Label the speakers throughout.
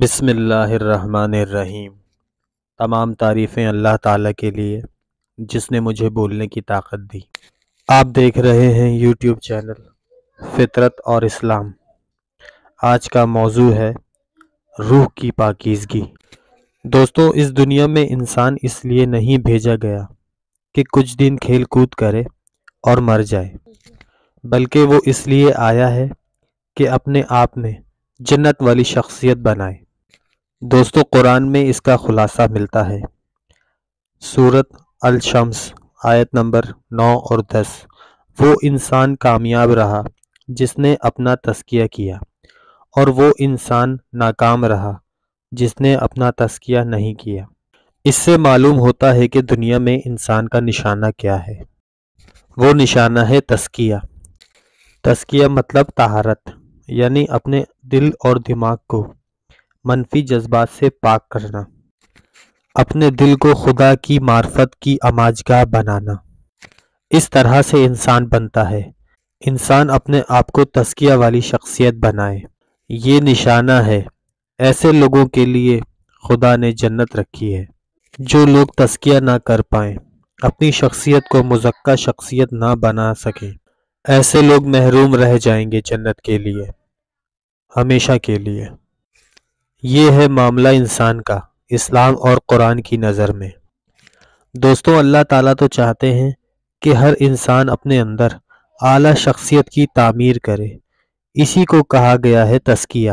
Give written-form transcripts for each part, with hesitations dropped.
Speaker 1: بسم اللہ الرحمن الرحیم۔ تمام تعریفیں اللہ تعالیٰ کے لیے جس نے مجھے بولنے کی طاقت دی۔ آپ دیکھ رہے ہیں یوٹیوب چینل فطرت اور اسلام۔ آج کا موضوع ہے روح کی پاکیزگی۔ دوستو، اس دنیا میں انسان اس لیے نہیں بھیجا گیا کہ کچھ دن کھیل کود کرے اور مر جائے، بلکہ وہ اس لیے آیا ہے کہ اپنے آپ میں جنت والی شخصیت بنائے۔ دوستو، قرآن میں اس کا خلاصہ ملتا ہے۔ سورۃ الشمس آیت نمبر 9 اور 10۔ وہ انسان کامیاب رہا جس نے اپنا تزکیہ کیا، اور وہ انسان ناکام رہا جس نے اپنا تزکیہ نہیں کیا۔ اس سے معلوم ہوتا ہے کہ دنیا میں انسان کا نشانہ کیا ہے۔ وہ نشانہ ہے تزکیہ۔ تزکیہ مطلب طہارت، یعنی اپنے دل اور دماغ کو منفی جذبات سے پاک کرنا، اپنے دل کو خدا کی معرفت کی آماجگاہ بنانا۔ اس طرح سے انسان بنتا ہے۔ انسان اپنے آپ کو تزکیہ والی شخصیت بنائے۔ یہ نشانہ ہے۔ ایسے لوگوں کے لیے خدا نے جنت رکھی ہے۔ جو لوگ تزکیہ نہ کر پائیں، اپنی شخصیت کو مزکہ شخصیت نہ بنا سکیں، ایسے لوگ محروم رہ جائیں گے جنت کے لیے، ہمیشہ کے لیے۔ یہ ہے معاملہ انسان کا اسلام اور قرآن کی نظر میں۔ دوستو، اللہ تعالیٰ تو چاہتے ہیں کہ ہر انسان اپنے اندر اعلیٰ شخصیت کی تعمیر کرے۔ اسی کو کہا گیا ہے تزکیہ۔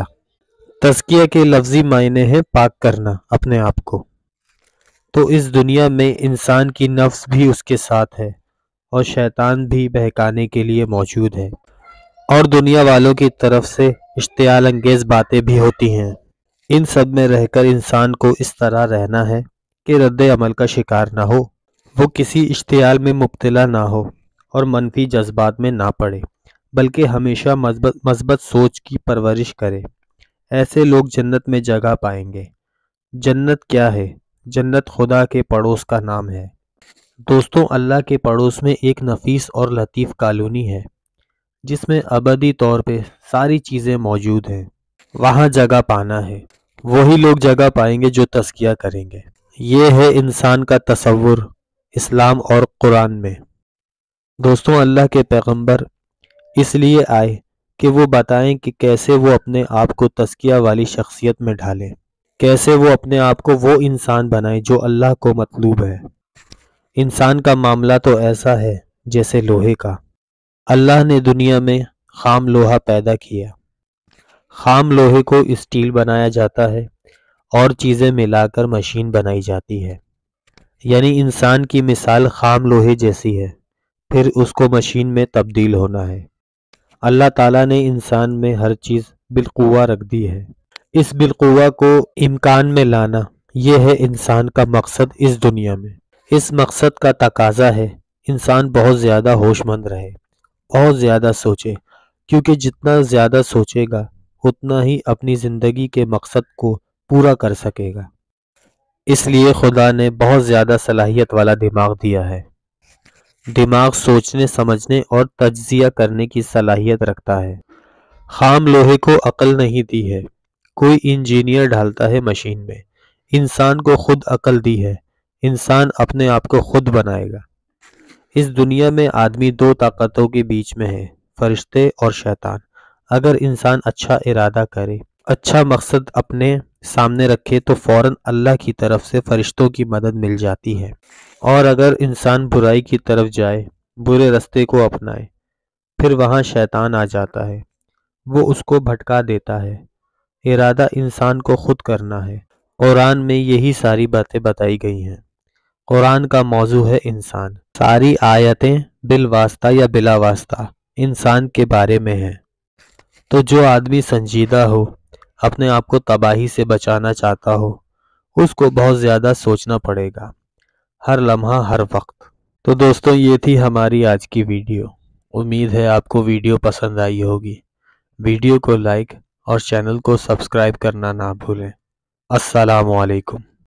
Speaker 1: تزکیہ کے لفظی معنی ہے پاک کرنا اپنے آپ کو۔ تو اس دنیا میں انسان کی نفس بھی اس کے ساتھ ہے، اور شیطان بھی بہکانے کے لیے موجود ہے، اور دنیا والوں کی طرف سے اشتعال انگیز باتیں بھی ہوتی ہیں۔ ان سب میں رہ کر انسان کو اس طرح رہنا ہے کہ رد عمل کا شکار نہ ہو، وہ کسی اشتعال میں مبتلا نہ ہو اور منفی جذبات میں نہ پڑے، بلکہ ہمیشہ مثبت سوچ کی پرورش کرے۔ ایسے لوگ جنت میں جگہ پائیں گے۔ جنت کیا ہے؟ جنت خدا کے پڑوس کا نام ہے۔ دوستوں، اللہ کے پڑوس میں ایک نفیس اور لطیف کالونی ہے جس میں ابدی طور پہ ساری چیزیں موجود ہیں۔ وہاں جگہ پانا ہے۔ وہی لوگ جگہ پائیں گے جو تزکیہ کریں گے۔ یہ ہے انسان کا تصور اسلام اور قرآن میں۔ دوستوں، اللہ کے پیغمبر اس لیے آئے کہ وہ بتائیں کہ کیسے وہ اپنے آپ کو تزکیہ والی شخصیت میں ڈھالیں، کیسے وہ اپنے آپ کو وہ انسان بنائیں جو اللہ کو مطلوب ہے۔ انسان کا معاملہ تو ایسا ہے جیسے لوہے کا۔ اللہ نے دنیا میں خام لوہا پیدا کیا۔ خام لوہے کو اسٹیل بنایا جاتا ہے اور چیزیں ملا کر مشین بنائی جاتی ہے۔ یعنی انسان کی مثال خام لوہے جیسی ہے، پھر اس کو مشین میں تبدیل ہونا ہے۔ اللہ تعالیٰ نے انسان میں ہر چیز بالقوہ رکھ دی ہے۔ اس بالقوہ کو امکان میں لانا، یہ ہے انسان کا مقصد اس دنیا میں۔ اس مقصد کا تقاضا ہے انسان بہت زیادہ ہوش مند رہے، بہت زیادہ سوچے، کیونکہ جتنا زیادہ سوچے گا اتنا ہی اپنی زندگی کے مقصد کو پورا کر سکے گا۔ اس لیے خدا نے بہت زیادہ صلاحیت والا دماغ دیا ہے۔ دماغ سوچنے، سمجھنے اور تجزیہ کرنے کی صلاحیت رکھتا ہے۔ خام لوہے کو عقل نہیں دی ہے، کوئی انجینئر ڈالتا ہے مشین میں۔ انسان کو خود عقل دی ہے، انسان اپنے آپ کو خود بنائے گا۔ اس دنیا میں آدمی دو طاقتوں کے بیچ میں ہے، فرشتے اور شیطان۔ اگر انسان اچھا ارادہ کرے، اچھا مقصد اپنے سامنے رکھے تو فوراً اللہ کی طرف سے فرشتوں کی مدد مل جاتی ہے، اور اگر انسان برائی کی طرف جائے، برے رستے کو اپنائے، پھر وہاں شیطان آ جاتا ہے، وہ اس کو بھٹکا دیتا ہے۔ ارادہ انسان کو خود کرنا ہے۔ قرآن میں یہی ساری باتیں بتائی گئی ہیں۔ قرآن کا موضوع ہے انسان۔ ساری آیتیں بالواسطہ یا بلا واسطہ انسان کے بارے میں ہیں۔ تو جو آدمی سنجیدہ ہو، اپنے آپ کو تباہی سے بچانا چاہتا ہو، اس کو بہت زیادہ سوچنا پڑے گا، ہر لمحہ، ہر وقت۔ تو دوستو، یہ تھی ہماری آج کی ویڈیو۔ امید ہے آپ کو ویڈیو پسند آئی ہوگی۔ ویڈیو کو لائک اور چینل کو سبسکرائب کرنا نہ بھولیں۔ السلام علیکم۔